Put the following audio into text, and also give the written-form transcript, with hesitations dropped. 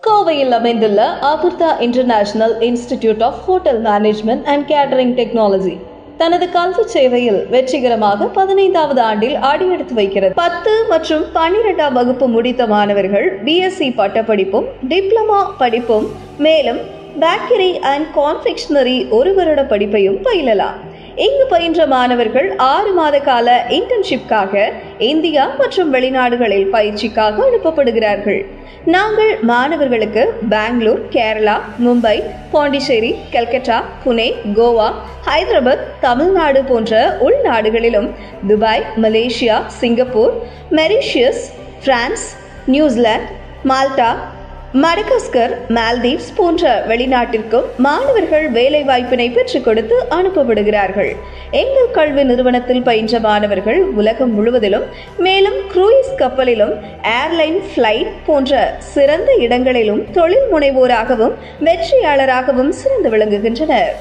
கோவையில் அமைந்துள்ள Amrita international institute of hotel management and catering technology தனது கல்வி சேவையில் வெற்றிகரமாக 15வது ஆண்டில் அடியெடுத்து வருகிறது. 10 மற்றும் 12ஆம் வகுப்பு முடித்த மாணவர்கள் பிஎஸ்சி பட்டப்படிப்பும் டிப்ளமா படிப்பும் மேலும் பேக்கரி அண்ட் கான்ஃபெக்ஷனரி 1 வருட படிப்பையும் பயிலலாம். இங்கு பயின்ற மாணவர்கள் 6 மாத கால இன்டர்ன்ஷிப்காக இந்தியா மற்றும் வெளிநாடுகளில் பயிற்சிக்காக அனுப்பப்படுகிறார்கள். நாங்கள் மாணவர்களுக்கு பெங்களூர், கேரளா, மும்பை, பாண்டிச்சேரி, கல்கத்தா, புனே, கோவா, ஹைதராபாத், தமிழ்நாடு போன்ற உள்நாடுகளிலும் Dubai, Malaysia, Singapore, Mauritius, France, New Zealand, Malta, Madagascar, Maldives போன்ற வெளிநாட்டிற்கும் மாணவர்கள் வேலைவாய்ப்பினை பெற்றுக் கொடுத்து அனுப்பப்படுகிறார்கள். எங்கள் கல்வி நிறுவனத்தில் பயின்ற மாணவர்கள் உலகம் முழுவதிலும் மேலும் குரூயிஸ் கப்பலிலும் ஏர்லைன் பிளைட் போன்ற சிறந்த இடங்களிலும் தொழில் முனைவோராகவும் வெற்றியாளராகவும் சிறந்து விளங்குகின்றனர்.